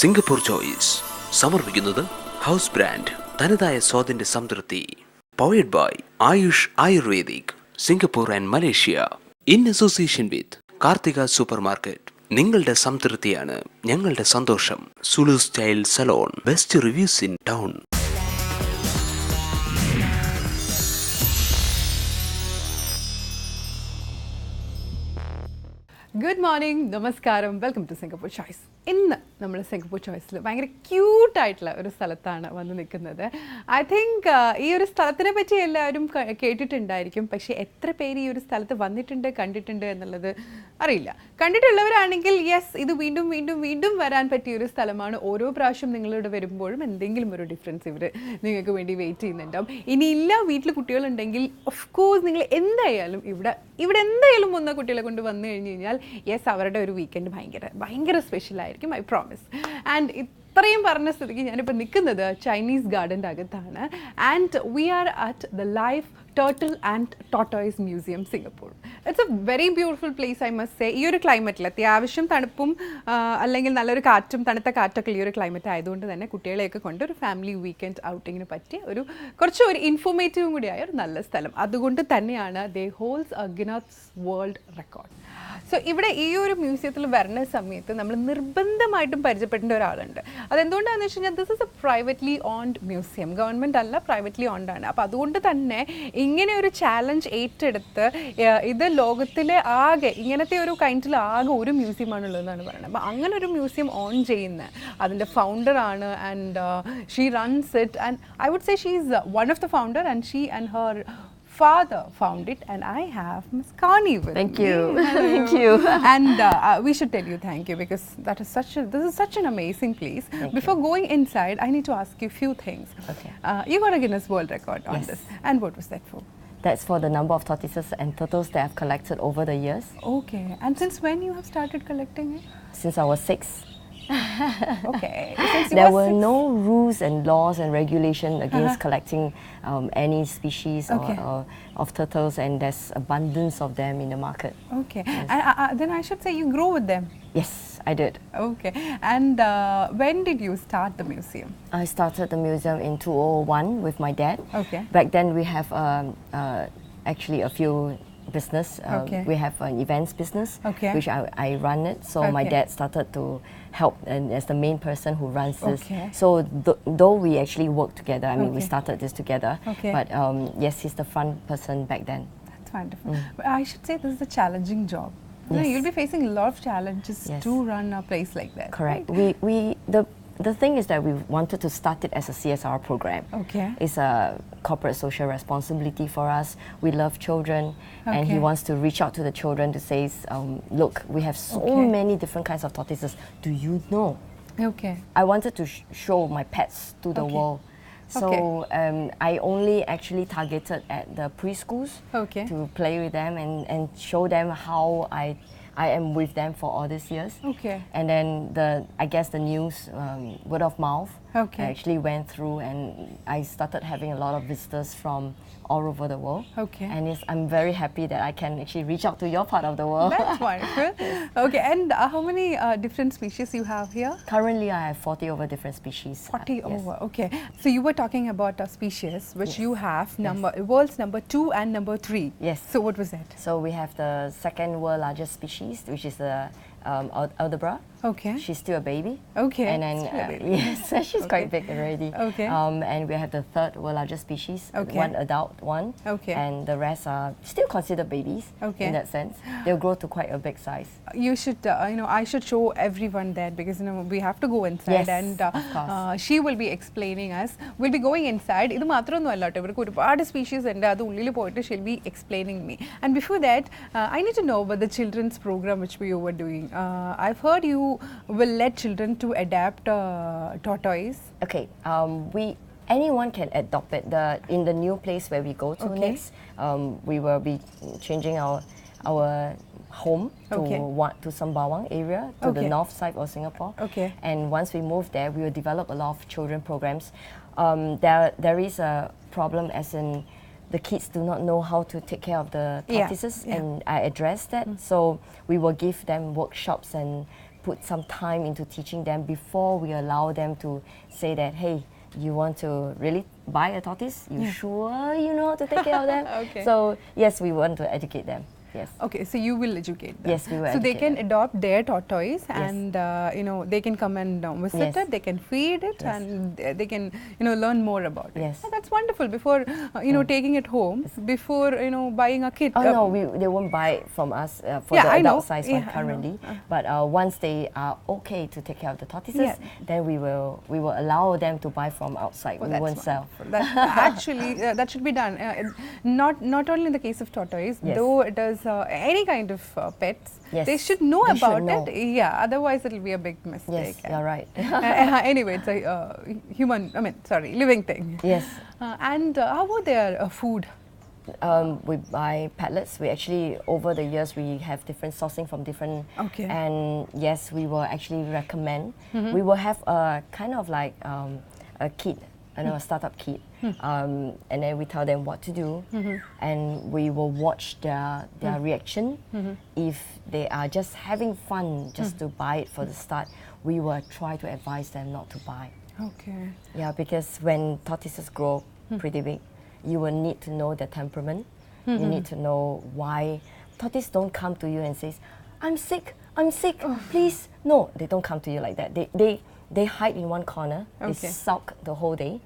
Singapore choice സമർപ്പിക്കുന്നത് house brand തനതായ സ്വാദിന്റെ സംതൃപ്തി. Powered by Ayush ayurvedic Singapore and Malaysia in association with Karthika supermarket. നിങ്ങളുടെ സംതൃപ്തിയാണ് ഞങ്ങളുടെ സന്തോഷം. സുലു style salon, best reviews in town. Good morning, നമസ്കാരം, വെൽക്കം ടു സിംഗപ്പൂർ ചോയ്സ്. ഇന്ന് നമ്മൾ സിംഗപ്പൂർ ചോയ്സിൽ ഭയങ്കര ക്യൂട്ടായിട്ടുള്ള ഒരു സ്ഥലത്താണ് വന്ന് നിൽക്കുന്നത്. ഐ തിങ്ക് ഈ ഒരു സ്ഥലത്തിനെ പറ്റി എല്ലാവരും കേട്ടിട്ടുണ്ടായിരിക്കും. പക്ഷേ എത്ര പേര് ഈ ഒരു സ്ഥലത്ത് വന്നിട്ടുണ്ട്, കണ്ടിട്ടുണ്ട് എന്നുള്ളത് അറിയില്ല. കണ്ടിട്ടുള്ളവരാണെങ്കിൽ യെസ്, ഇത് വീണ്ടും വീണ്ടും വീണ്ടും വരാൻ പറ്റിയ ഒരു സ്ഥലമാണ്. ഓരോ പ്രാവശ്യം നിങ്ങളിവിടെ വരുമ്പോഴും എന്തെങ്കിലും ഒരു ഡിഫറൻസ് ഇവർ നിങ്ങൾക്ക് വേണ്ടി വെയിറ്റ് ചെയ്യുന്നുണ്ടാവും. ഇനിയില്ല, വീട്ടിൽ കുട്ടികളുണ്ടെങ്കിൽ ഓഫ് കോഴ്സ് നിങ്ങൾ എന്തായാലും ഇവിടെ എന്തായാലും വന്ന കുട്ടികളെ കൊണ്ട് വന്നു കഴിഞ്ഞ് കഴിഞ്ഞാൽ യെസ്, അവരുടെ ഒരു വീക്കെൻഡ് ഭയങ്കര സ്പെഷ്യലായിരിക്കും, ഐ പ്രോമിസ്. ആൻഡ് ഇത്രയും പറഞ്ഞ സ്ഥിതിക്ക് ഞാനിപ്പോൾ നിൽക്കുന്നത് ചൈനീസ് ഗാർഡൻ്റെ അകത്താണ്. And we are at the life turtle and tortoise museum Singapore. It's a very beautiful place, I must say. ഈ ഒരു ക്ലൈമറ്റിൽ അത്യാവശ്യം തണുപ്പും അല്ലെങ്കിൽ നല്ലൊരു കാറ്റും തണുത്ത കാറ്റൊക്കെ ഈ ഒരു ക്ലൈമറ്റ് ആയതുകൊണ്ട് തന്നെ കുട്ടികളെയൊക്കെ കൊണ്ട് ഒരു ഫാമിലി വീക്കെൻഡ് ഔട്ടിങ്ങിന് പറ്റിയ കുറച്ച് ഒരു ഇൻഫോർമേറ്റീവും കൂടിയായ ഒരു നല്ല സ്ഥലം. അതുകൊണ്ട് തന്നെയാണ് ദേ holds a Guinness world record. So ഇവിടെ ഈ ഒരു മ്യൂസിയത്തിൽ വരുന്ന സമയത്ത് നമ്മൾ നിർബന്ധമായിട്ടും പരിചയപ്പെടേണ്ട ഒരാളുണ്ട്. അതെന്തുകൊണ്ടാണെന്ന് വെച്ച് കഴിഞ്ഞാൽ this is A privately owned museum, government അല്ല, പ്രൈവറ്റ്ലി ഓൺഡാണ്. അപ്പോൾ അതുകൊണ്ട് തന്നെ ഇങ്ങനെ ഒരു ചാലഞ്ച് ഏറ്റെടുത്ത് ഇത് ലോകത്തിലെ ആകെ ഇങ്ങനത്തെ ഒരു കൈൻഡിൽ ആകെ ഒരു മ്യൂസിയമാണുള്ളതെന്നാണ് പറയുന്നത്. അപ്പോൾ അങ്ങനെ ഒരു മ്യൂസിയം ഓൺ ചെയ്യുന്ന അതിൻ്റെ ഫൗണ്ടറാണ്. And she runs it, and I would say she is one of the founder, and she and her father found it, and I have Miss Connie with Thank me. you. Thank you. And we should tell you thank you, because this is such an amazing place. Before going inside, I need to ask you a few things. Okay. You got a Guinness World Record on this, and what was that for? That's for the number of tortoises and turtles that I've collected over the years. Okay. And since when you have started collecting it? Since I was 6. Okay. There were no rules and laws and regulation against collecting any species of turtles, and there's abundance of them in the market. Okay. Yes. And then I should say you grow with them. Yes, I did. Okay. And when did you start the museum? I started the museum in 2001 with my dad. Okay. Back then we have actually a few business. We have an events business, which I run it. So my dad started to help, and as the main person who runs this. So though we actually work together, I mean we started this together. But yes, he's the front person back then. That's wonderful. But I should say this is a challenging job. Yes. You'll be facing a lot of challenges to run a place like that. Correct. Right? The thing is that we wanted to start it as a CSR program. Okay. It's a corporate social responsibility for us. We love children, and he wants to reach out to the children to say, look, we have so many different kinds of tortoises. Do you know? Okay. I wanted to show my pets to the world. So I only actually targeted at the preschools to play with them and show them how I am with them for all these years. Okay. And then I guess the news, word of mouth, actually went through, and I started having a lot of visitors from all over the world. Okay. And I'm very happy that I can actually reach out to your part of the world. That's wonderful. Okay. And how many different species you have here? Currently, I have 40 over different species. 40 over. Okay. So you were talking about a species which you have world's number 2 and number 3. Yes. So what was that? So we have the second world largest species, which is the Aldebra. Okay. She's still a baby. Okay. And then yes, she's quite big already. Okay. And we have the third world largest species, one adult one. Okay. And the rest are still considered babies. Okay. In that sense, they'll grow to quite a big size. You should, I should show everyone that, because we have to go inside. Yes, and of course. she will be explaining us. We'll be going inside. ഇത് മാത്രമൊന്നും അല്ല കേട്ടോ, ഇവർക്ക് ഒരുപാട് species ഉണ്ട്. അത് ഉള്ളിൽ പോയിട്ട് she'll be explaining me. And before that, I need to know about the children's program which we were doing. I've heard you will let children to adapt tortoise. Okay. Anyone can adopt it. In the new place where we go to next, we will be changing our home to Sembawang area, to the north side of Singapore. Okay. And once we move there, we will develop a lot of children programs. There is a problem, as in the kids do not know how to take care of the tortoises, and I address that. So we will give them workshops and put some time into teaching them before we allow them to say that, hey, you want to really buy a tortoise? You sure you know how to take care of them? Okay. So yes, we want to educate them. Yes. Okay, so you will educate them. Yes, we will. So they can them. adopt their tortoise, and they can come and visit it. They can feed it, and they can learn more about it. Yes. Oh, that's wonderful. Before taking it home, before buying a kit. Oh no, they won't buy it from us for the adult size one currently. But once they are okay to take care of the tortoises, then we will allow them to buy from outside. We won't sell. Actually, that should be done. Not only in the case of tortoise, though it is any kind of pets. They should know about it. Yeah, otherwise it will be a big mistake. Yes, you're right. Anyway, it's a living thing. Yes. And how about their food? We buy pellets. We actually, over the years, we have different sourcing from different. Okay. And yes, we will actually recommend. We will have a kind of like a kit, a startup kit. And then we tell them what to do, and we will watch their reaction. If they are just having fun just to buy it for the start, we will try to advise them not to buy. Okay. Yeah, because when tortoises grow pretty big, you will need to know their temperament. You need to know why. Tortoises don't come to you and says, I'm sick, please. No, they don't come to you like that. They hide in one corner. They sulk the whole day.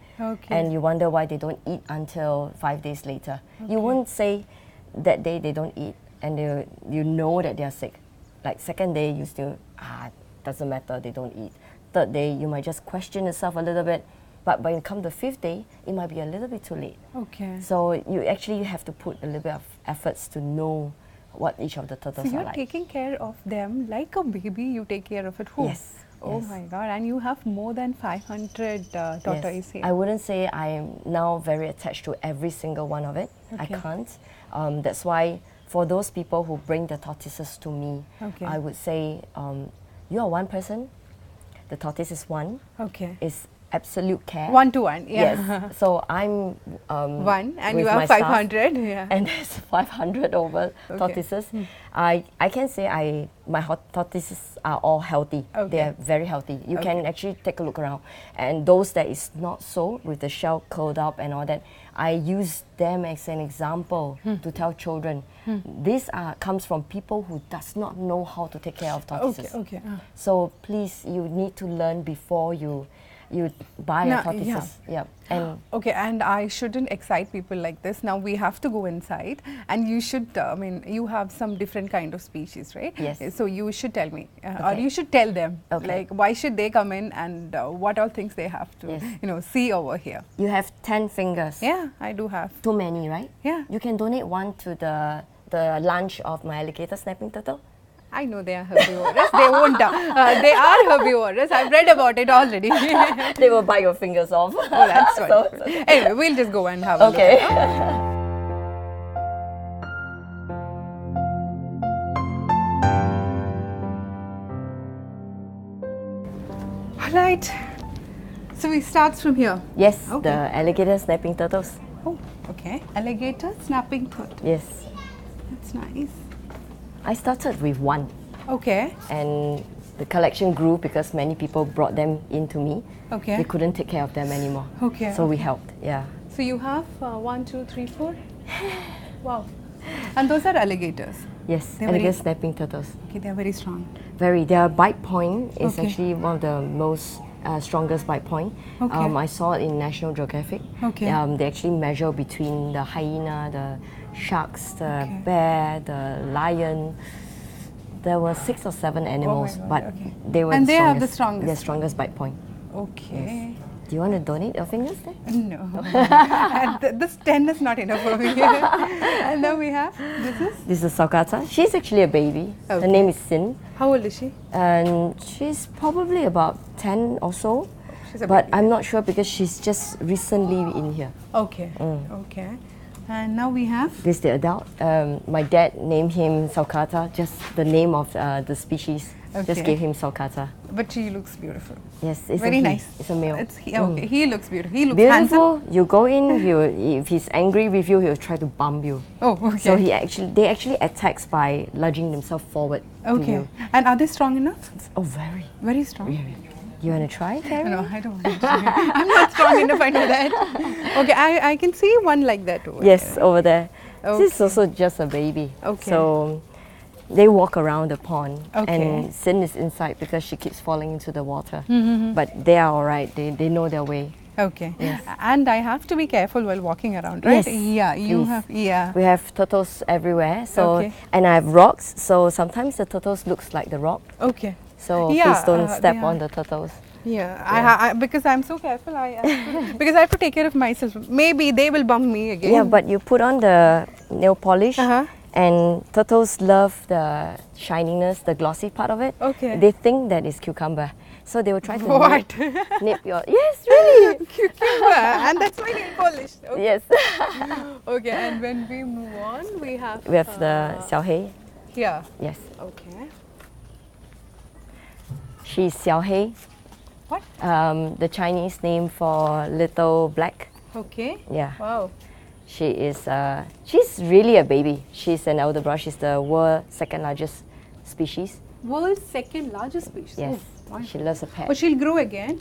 And you wonder why they don't eat until 5 days later. You won't say that day they don't eat and you know that they are sick. Like second day, you still, doesn't matter, they don't eat. Third day, you might just question yourself a little bit. But when you come the fifth day, it might be a little bit too late. Okay. So you actually have to put a little bit of efforts to know what each of the turtles are like. So you're taking care of them like a baby you take care of at home? Yes. Oh my God, and you have more than 500 tortoises here. I wouldn't say I'm now very attached to every single one of it. I can't. That's why for those people who bring the tortoises to me, I would say, you are one person, the tortoise is one. It's absolute care. 1-to-1, Yes. So I'm one, and you have 500. Staff, and there's 500 over tortoises. I can say my tortoises are all healthy. They are very healthy. You can actually take a look around. And those that is not so, with the shell curled up and all that, I use them as an example to tell children. This comes from people who does not know how to take care of tortoises. So please, you need to learn before you buy a tortoises. And and I shouldn't excite people like this. Now we have to go inside, and you should, you have some different kind of species, right? Yes. So you should tell me, or you should tell them, like why should they come in, and what all things they have to, see over here. You have 10 fingers. Yeah, I do have. Too many, right? Yeah. You can donate one to the lunch of my alligator snapping turtle. I know they are herbivorous. They won't. They are herbivorous. I've read about it already. They will bite your fingers off. Oh, that's fine. Anyway, we'll just go and have a look. All right. So we start from here. Yes, the alligator snapping turtles. Oh, okay. Alligator snapping turtle. Yes. That's nice. I started with one. Okay. And the collection grew because many people brought them into me. Okay. They couldn't take care of them anymore. Okay. So we helped, So you have 1, 2, 3, 4? Wow. And those are alligators? Yes, alligator snapping turtles. Okay, they are very strong. Very. Their bite point is actually one of the most strongest bite point. I saw it in National Geographic. They actually measure between the hyena, the sharks, the bear, the lion. There were 6 or 7 animals, but they were and they have the strongest. The strongest bite point. Okay. Yes. Do you want to donate your fingers there? No. This 10 is not enough for me. And then we have This is Saukata. She's actually a baby. Her name is Sin. How old is she? And she's probably about 10 or so. She's a but baby. I'm not sure because she's just recently in here. Okay. Okay. And now we have? This is the adult. My dad named him Sulcata, just the name of the species. Okay. Just gave him Sulcata. But she looks beautiful. Yes, it's very a he. nice. It's a male. Okay, he looks beautiful. He looks beautiful. handsome. You go in. If he's angry with you, he'll try to bump you. Oh, okay. So they actually attacks by lunging themselves forward. Okay. To you. And are they strong enough? Oh, very. Very strong. Yeah. You want to try, Carrie? No, I don't want to. I'm not strong enough, I know that. Okay, I can see one like that over yes, there. over there. Okay. This is also just a baby. Okay. So they walk around the pond. Okay. And Sin is inside because she keeps falling into the water. But they are all right. They know their way. Okay. Yes. And I have to be careful while walking around, right? Yes, Yeah, you please. have, yeah. We have turtles everywhere. So Okay. And I have rocks. So sometimes the turtles looks like the rock. Okay. So Yeah, please don't step they on are. the turtles. Yeah, I because I'm so careful, because I have to take care of myself. Maybe they will bump me again. Yeah, but you put on the nail polish, Uh-huh. and turtles love the shininess, the glossy part of it. Okay. They think that is cucumber, so they will try to What? nip your. Yes, really. Cucumber, and that's why nail polish. Okay. Yes. Okay, and when we move on, we have We have the xiaohei. yeah. Yes, Okay. she's xiaohei. What? The Chinese name for little black. Okay. Yeah. Wow. She is. She's really a baby. She's an Elderbrush. She's the world's second largest species. World's second largest species. Yes. Oh, wow. She loves a pet. But she'll grow again.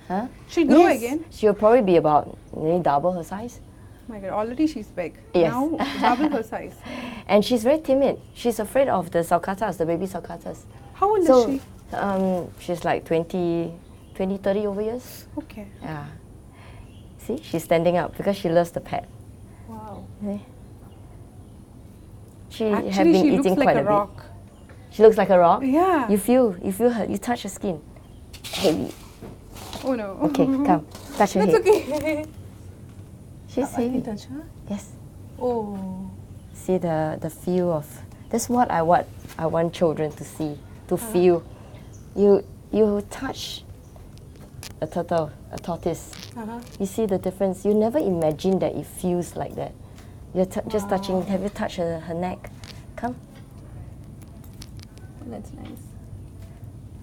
Huh? She'll grow Yes. again. She'll probably be about maybe double her size. My God, already she's big. Yes. Now double her size. And she's very timid. She's afraid of the sulcatas, the baby sulcatas. How old So, is she? she's like 20, 30 over years. Okay. Yeah. See, she's standing up because she loves the pet. Wow. She have Actually, been she eating looks like quite a a bit. rock. She looks like a rock. Yeah. You feel her. You touch her skin. Heavy. Oh no. Okay, come, touch her That's head. okay. She's I can heavy. touch her. Yes. Oh. See the feel of. That's what I want children to see, to feel. You touch a turtle, a tortoise. You see the difference. You never imagine that it feels like that. You're just touching. Have you touched her neck? Come. That's nice.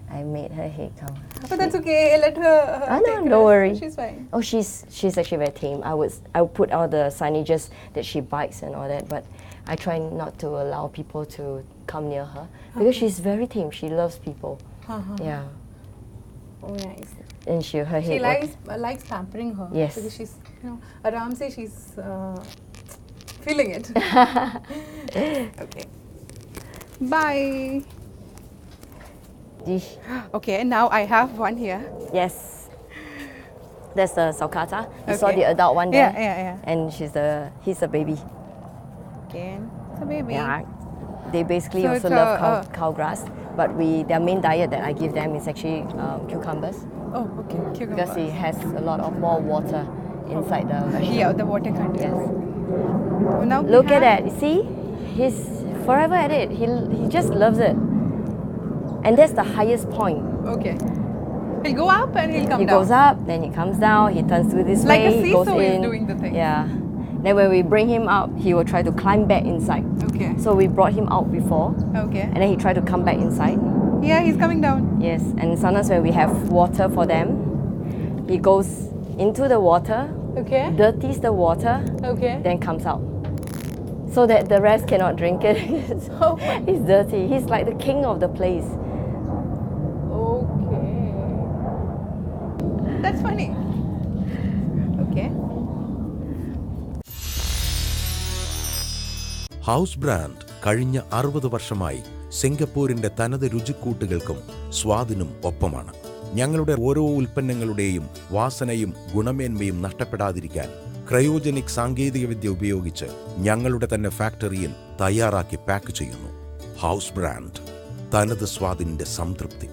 I made her head come. But that's okay. Let her. Oh, no, take don't rest. worry. She's fine. Oh, she's actually very tame. I would put all the signages that she bites and all that, but I try not to allow people to come near her because she's very tame. She loves people. Yeah, Oh, nice. and her head. She will- likes pampering her. Yes. Because she's, Aram say she's feeling it. Okay. Bye. Dish. Okay, now I have one here. Yes. That's the sulcata. You saw Okay. the adult one there. Yeah. And he's a baby. Again, it's a baby. Yeah. They basically So also it's love cow grass, but their main diet that I give them is actually cucumbers Oh, okay. Cucumber. because it has a lot of more water inside the vegetable. Yeah, the water content. Yes. Oh, now we Look at have- that. You see? He's forever at it. He just loves it. And that's the highest point. Okay. He'll go up and he'll come He down. goes up, then he comes down, he turns to this Like a way, he goes seesaw is in. doing the thing. Yeah. Then when we bring him up, he will try to climb back inside. Okay. So we brought him out before, Okay. and then he tried to come back inside. Yeah, he's coming down. Yes, and sometimes when we have water for them, he goes into the water, Okay. dirties the water, Okay. then comes out. So that the rest cannot drink it. Oh. He's dirty. He's like the king of the place. Okay. That's funny. Okay. House brand കഴിഞ്ഞ 60 വർഷമായി സിംഗപ്പൂരിന്റെ തനത് രുചിക്കൂട്ടുകൾക്കും സ്വാദിനും ഒപ്പമാണ്. ഞങ്ങളുടെ ഓരോ ഉൽപ്പന്നങ്ങളുടെയും വാസനയും ഗുണമേന്മയും നഷ്ടപ്പെടാതിരിക്കാൻ cryogenic സാങ്കേതികവിദ്യ ഉപയോഗിച്ച് ഞങ്ങളുടെ തന്നെ ഫാക്ടറിയിൽ തയ്യാറാക്കി പാക്ക് ചെയ്യുന്നു. ഹൗസ് ബ്രാൻഡ്, തനത് സ്വാദിന്റെ സംതൃപ്തി.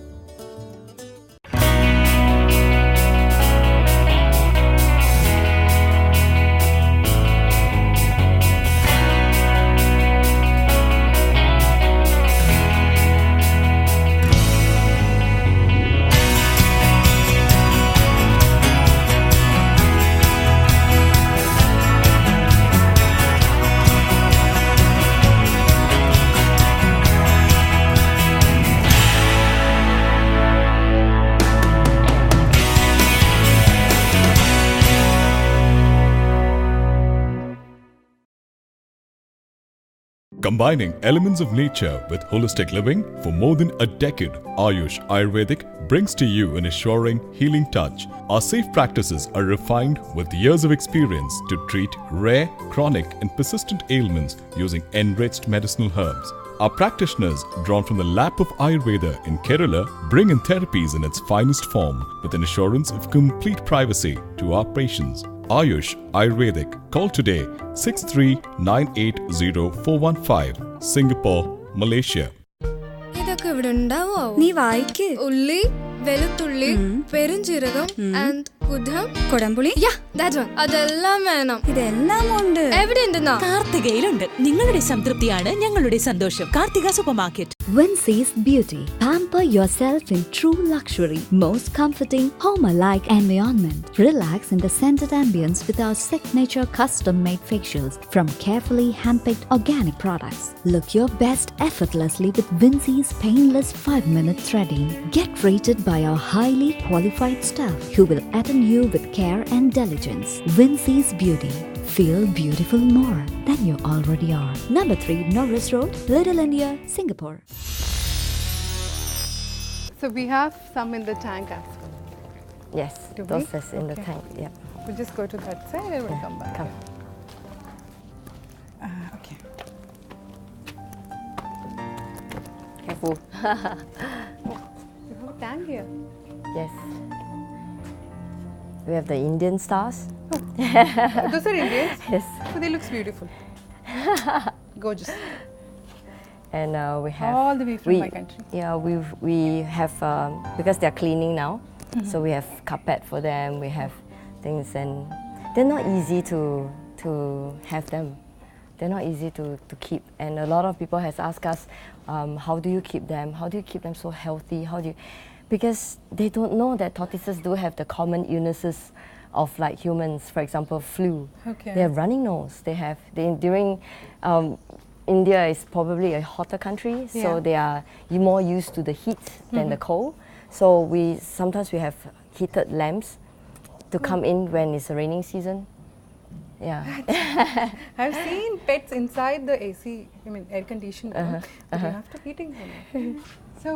Combining elements of nature with holistic living for more than a decade, Ayush Ayurvedic brings to you an assuring, healing touch. Our safe practices are refined with years of experience to treat rare, chronic, and persistent ailments using enriched medicinal herbs. Our practitioners, drawn from the lap of Ayurveda in Kerala, bring in therapies in its finest form with an assurance of complete privacy to our patients. Ayush Ayurvedic. Call today 63980415, Singapore, Malaysia. ഇതൊക്കെ ഇവിടെ ഉണ്ടാവോ? നീ വായിക്ക്. ഉള്ളി, വെളുത്തുള്ളി, പെരുംജീരകം and കുടം, കൊടംപുളി. Yeah, that one. അതെല്ലാം വേണം. ഇതെല്ലാം ഉണ്ട്. എവിടെ ഉണ്ടെന്നാ? കാർത്തികയിലുണ്ട്. നിങ്ങളുടെ സംതൃപ്തിയാണ് ഞങ്ങളുടെ സന്തോഷം. Karthika supermarket. Vincy's Beauty. Pamper yourself in true luxury. Most comforting, home-alike environment. Relax in the scented ambience with our signature custom-made facials from carefully hand-picked organic products. Look your best effortlessly with Vincy's painless 5-minute threading. Get treated by our highly qualified staff who will attend you with care and diligence. Vincy's Beauty. Feel beautiful more than you already are. Number 3 Norris Road, Little India, Singapore. So we have some in the tank as well. Yes, Do those we? is in the tank. Yeah. We'll just go to that side and we'll come back. Come. Okay. Careful. We have a tank here. Yes. We have the Indian stars. Those are Indians? Yes. So they look beautiful. Gorgeous. And we have All the way from my country. Yeah, we have because they are cleaning now, so we have carpet for them. We have things, and they're not easy to have them. They're not easy to keep. And a lot of people has asked us, how do you keep them? How do you keep them so healthy? How do you? Because they don't know that tortoises do have the common illnesses of like humans. For example, flu. Okay. They have running nose. During India is probably a hotter country, so they are more used to the heat than the cold. So sometimes we have heated lamps to come in when it's a raining season. Yeah. I've seen pets inside the AC, air conditioned room, but you have to heating them. So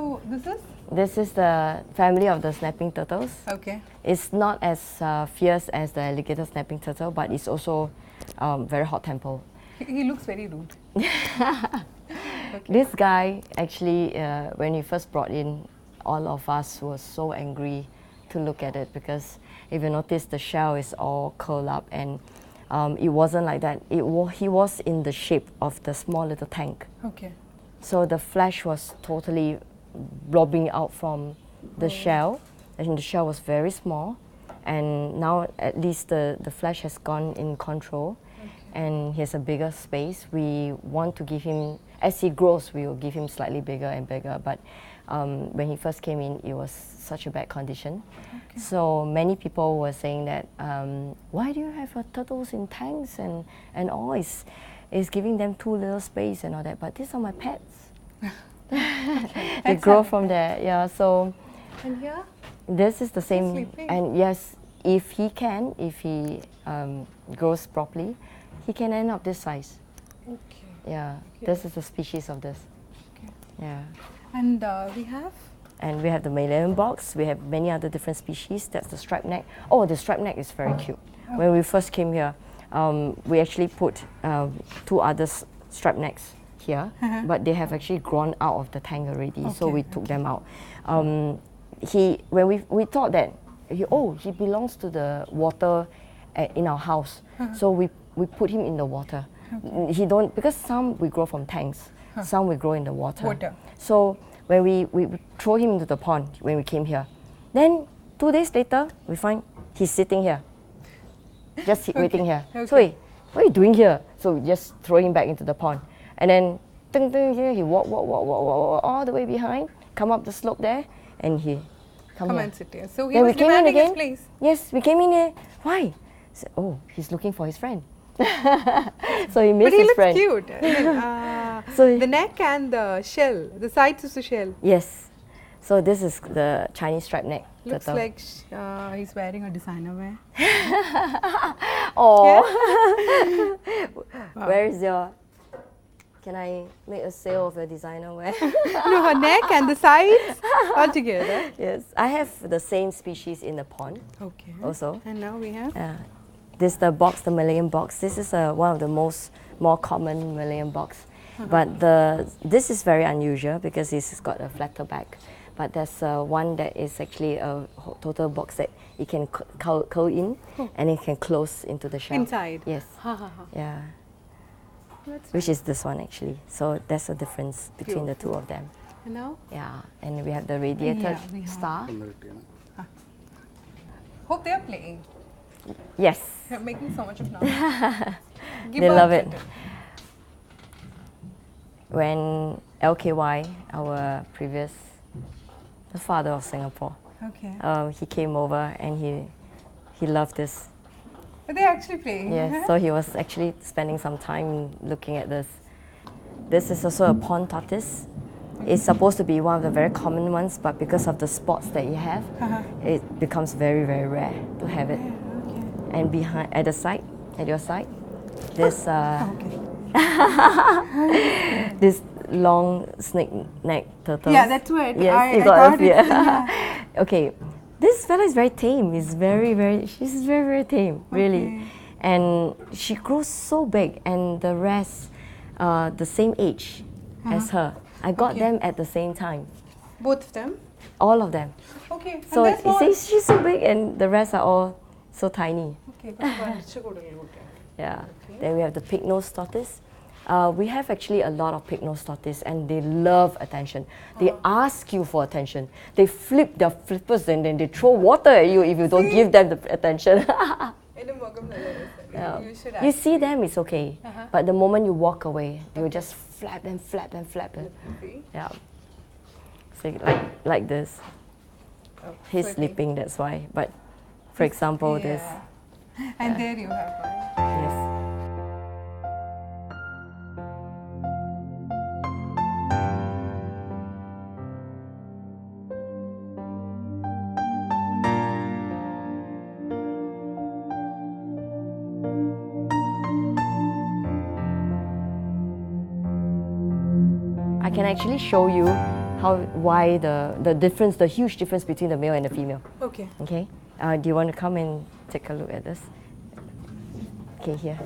This is the family of the snapping turtles. Okay. It's not as fierce as the alligator snapping turtle, but it's also very hot-tempered. He looks very rude. This guy actually, when he first brought in, all of us were so angry to look at it, because if you notice, the shell is all curled up, and it wasn't like that. He was in the shape of the small little tank. Okay. So the flesh was totally blobbing out from the shell, and the shell was very small. And now at least the flesh has gone in control, and he has a bigger space. We want to give him, as he grows, we will give him slightly bigger and bigger. But when he first came in, it was such a bad condition. Okay. So many people were saying that, why do you have turtles in tanks and all? It's giving them too little space and all that. But these are my pets. They grow from there. Yeah. So. And here? This is the same. Sleeping. And yes, if he grows properly, he can end up this size. Okay. Yeah. Okay. This is the species of this. Okay. Yeah. And we have? And we have the Malayan box. We have many other different species. That's the striped neck. Oh, the striped neck is very cute. Oh. When we first came here, we actually put 2 other striped necks here, but they have actually grown out of the tank already, so we took them out. When we thought that he belongs to the water in our house, so we put him in the water. He don't, because some we grow from tanks, some we grow in the water. So when we throw him into the pond when we came here, then 2 days later we find he's sitting here, just waiting here. So what are you doing here? So we just throw him back into the pond, and then he walk all the way behind, come up the slope there, and he come here. And sit here. So he Then was we came in demanding his again. place. Yes, we came in here. Why? So, he's looking for his friend. So he missed But he his looks friend. cute. So the neck and the shell, the sides of the shell. Yes. So this is the Chinese striped neck Looks turtle. like he's wearing a designer wear. Oh. Yeah? Where is your Can I make a sale of the designer wear? No, her neck and the sides all together. Yes, I have the same species in the pond. Okay. Also. And now we have. This the box, the Malayan box. This is one of the more common Malayan box, but this is very unusual because it's got a flatter back. But there's one that is actually a total box that it can curl in and it can close into the shell. Inside? Yes. Yeah. Which is this one actually. So that's the difference between the two of them. And now? Yeah. And we have the radiated star. Hope they're playing. Yes. They're making so much of noise. They love it. When LKY, our the father of Singapore, he came over and he loved this. Are they actually playing? Yes, so he was actually spending some time looking at this. This is also a pond tortoise. It's supposed to be one of the very common ones, but because of the spots that you have, it becomes very, very rare to have it. And behind, at your side, this this long snake neck turtle. Yeah, that's what I got it. Yeah. Okay, this fella is very tame. She's very, very tame, really. And she grows so big, and the rest, the same age as her. I got them at the same time. Both of them? All of them. Okay. So you see, she's so big, and the rest are all so tiny. Okay. Yeah. Then we have the pig-nosed tortoise. We have actually a lot of pig-nosed tortoise, and they love attention. They ask you for attention. They flip their flippers and then they throw water at you if you don't give them the attention. You see them, it's okay. But the moment you walk away, you just flap them. Yeah. So like this. He's sleeping, that's why. But for example, this. And there you have one. Yes. I can actually show you why the difference, the huge difference between the male and the female. Okay. Okay. Do you want to come and take a look at this? Okay, here.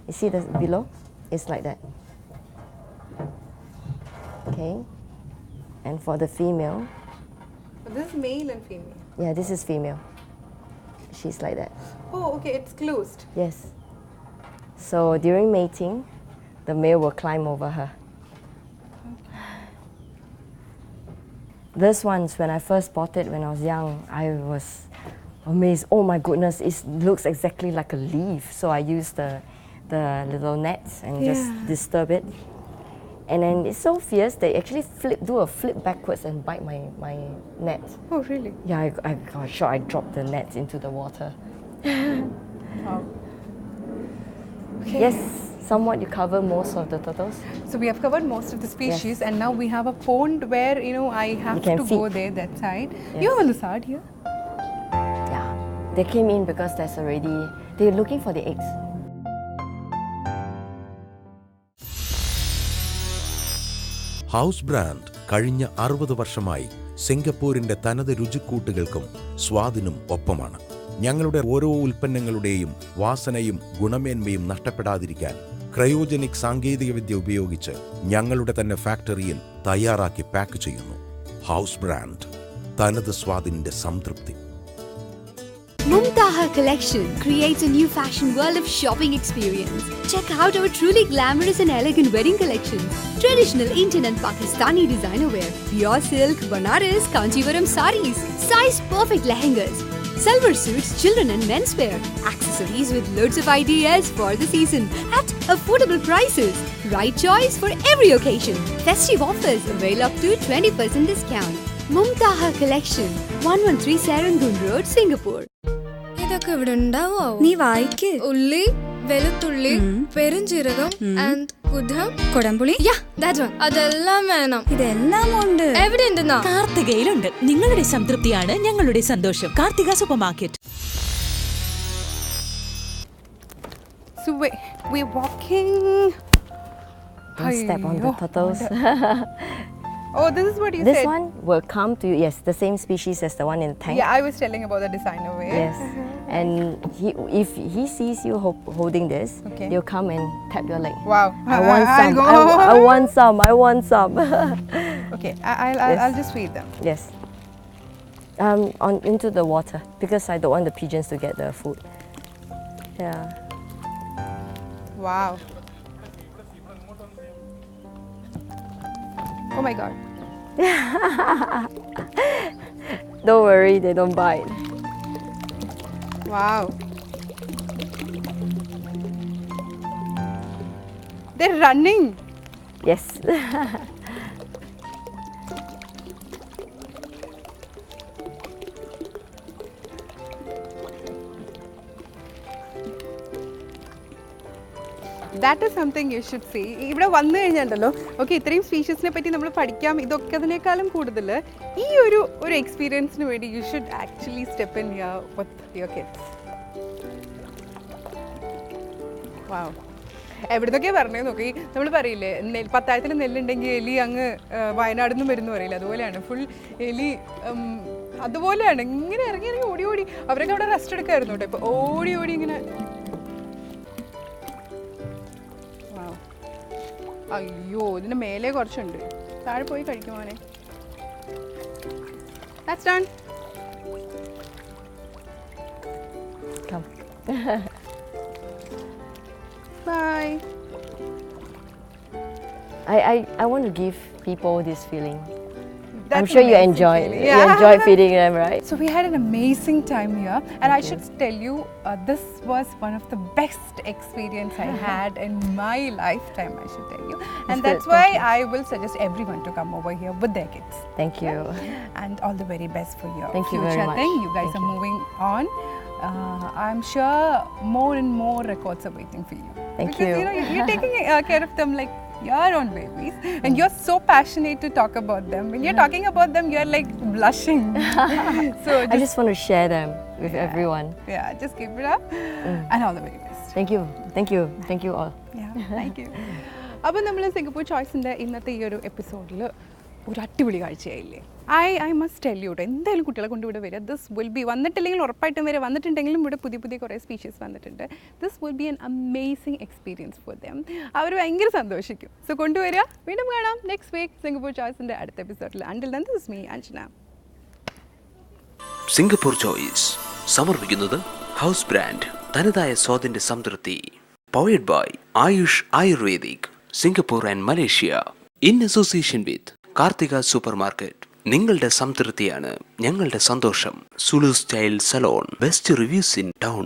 You see this below? It's like that. Okay. And for the female. But this is male and female. Yeah, this is female. She's like that. Oh, okay. It's closed. Yes. So during mating, the male will climb over her. This one's when I first bought it when I was young, I was amazed. Oh my goodness, it looks exactly like a leaf. So I used the little nets and just disturb it. And then it's so fierce, they actually do a flip backwards and bite my net. Oh, really? Yeah, I got shot. I dropped the net into the water. Wow. Okay. Yes, somewhat you cover most of the turtles. So we have covered most of the species, and now we have a pond where I have to go there that side. Yes. You have a lizard here. Yeah, they came in because they're looking for the eggs. House brand കഴിഞ്ഞ 60 വർഷമായി സിംഗപ്പൂരിന്റെ തനത് രുചിക്കൂട്ടുകൾക്കും സ്വാദിനും ഒപ്പമാണ്. ഞങ്ങളുടെ ഓരോ ഉൽപ്പന്നങ്ങളുടെയും വാസനയും ഗുണമേന്മയും നഷ്ടപ്പെടാതിരിക്കാൻ cryogenic സാങ്കേതികവിദ്യ ഉപയോഗിച്ച് ഞങ്ങളുടെ തന്നെ ഫാക്ടറിയിൽ തയ്യാറാക്കി പാക്ക് ചെയ്യുന്നു. ഹൗസ് ബ്രാൻഡ്, തനത് സ്വാദിന്റെ സംതൃപ്തി. Mumtaha Collection creates a new fashion world of shopping experience. Check out our truly glamorous and elegant wedding collections. Traditional Indian and Pakistani designer wear, pure silk, Banaras, Kanchivaram sarees, size perfect lehengas, silver suits, children and men's wear, accessories with loads of ideas for the season at affordable prices. Right choice for every occasion. Festive offers avail up to 20% discount. Mumtaha Collection, 113 Serangoon Road, Singapore. ഇതൊക്കെ ഇവിടെ ഉണ്ടാവോ? നീ വായിക്ക്. ഉള്ളി, വെളുത്തുള്ളി, പെരുംജീരകം and കുടം, കൊടംപുളി. Yeah, that one. അതെല്ലാം വേണം. ഇതെല്ലാം ഉണ്ട്. എവിടെ ഉണ്ടെന്നാ? കാർത്തികയിലുണ്ട്. നിങ്ങളുടെ സംതൃപ്തിയാണ് ഞങ്ങളുടെ സന്തോഷം. Karthika super market. So we're walking Don't step on the turtles. Oh, this is what you This said. one will come to you. Yes, the same species as the one in the tank. Yeah, I was telling about the designer way. Yes. And if he sees you holding this, Okay. he'll come and tap your leg. Wow. I want I'll some. go. I want some. I want some. Okay, Yes. I'll just feed them. Yes. Into the water because I don't want the pigeons to get the food. Yeah. Wow. Oh my god. Don't worry, they don't bite. Wow. They're running. Yes. That is something you should see. ഇവിടെ വന്നു കഴിഞ്ഞാണ്ടല്ലോ okay ഇത്രയും സ്പീഷീസിനെ പറ്റി നമ്മൾ പഠിക്കാം, ഇതൊക്കെ അതിനേക്കാളും കൂടുതൽ ഈ ഒരു എക്സ്പീരിയൻസിന് വേണ്ടി you should actually step in your with your kids. Wow. എവിടുന്നൊക്കെയാണ് പറഞ്ഞത് നോക്കി, നമ്മൾ പറയില്ലേ പത്തായത്തിൽ നെല്ലുണ്ടെങ്കിൽ എലി അങ്ങ് വയനാട് നിന്നും വരുന്നു പറയില്ല, അതുപോലെയാണ് ഫുൾ എലി. അതുപോലെയാണ് ഇങ്ങനെ ഇറങ്ങി ഓടി ഓടി അവരൊക്കെ അവിടെ റെസ്റ്റ് എടുക്കായിരുന്നു കേട്ടോ. ഇപ്പോൾ ഓടി ഓടി ഇങ്ങനെ. അയ്യോ, ഇതിൻ്റെ മേലെ കുറച്ചുണ്ട്, താഴെ പോയി കഴിക്കുമോനെ. That's done. Come. Bye. I want to give people this feeling. That's I'm sure you amazing enjoy feeling. you enjoy feeding them, right? So we had an amazing time here, and I should tell you, this was one of the best experience I had in my lifetime, I should tell you. And that's why I will suggest everyone to come over here with their kids. Thank you. And all the very best for your Thank you future very much. thing. You guys are moving on. I'm sure more and more records are waiting for you. Thank because, you. You know, you're taking care of them like your own babies, and you're so passionate to talk about them. When you're talking about them, you're like blushing. So I just want to share them with everyone. yeah, just keep it up, and all the very best. Thank you. Thank you. Thank you all. Yeah, thank you. അപ്പോൾ നമ്മൾ Singapore ചോയ്സിൻ്റെ ഇന്നത്തെ ഈ ഒരു എപ്പിസോഡിൽ ഒരു അടിപൊളി കാഴ്ചയായില്ലേ? I must tell you കേട്ടോ, എന്തായാലും കുട്ടികളെ കൊണ്ട് ഇവിടെ വരിക. ദിസ് വിൽ ബി, വന്നിട്ടില്ലെങ്കിൽ ഉറപ്പായിട്ടും വരെ, വന്നിട്ടുണ്ടെങ്കിലും ഇവിടെ പുതിയ പുതിയ കുറേ സ്പീഷീസ് വന്നിട്ടുണ്ട്. This will be an amazing experience for them. അവർ ഭയങ്കര സന്തോഷിക്കും. സോ കൊണ്ടുവരിക. വീണ്ടും കാണാം നെക്സ്റ്റ് വീക്ക് സിംഗപ്പൂർ ചോയ്സിൻ്റെ അടുത്ത എപ്പിസോഡിൽ. Until then this is me Anjana. Singapore choice സമർപ്പിക്കുന്നത് ഹൗസ് ബ്രാൻഡ് തനതായ സ്വാദിന്റെ സംതൃപ്തി. Powered by Ayush ayurvedic Singapore and Malaysia in association with Karthika supermarket. നിങ്ങളുടെ സംതൃപ്തിയാണ് ഞങ്ങളുടെ സന്തോഷം. സുലു style salon, best reviews in town.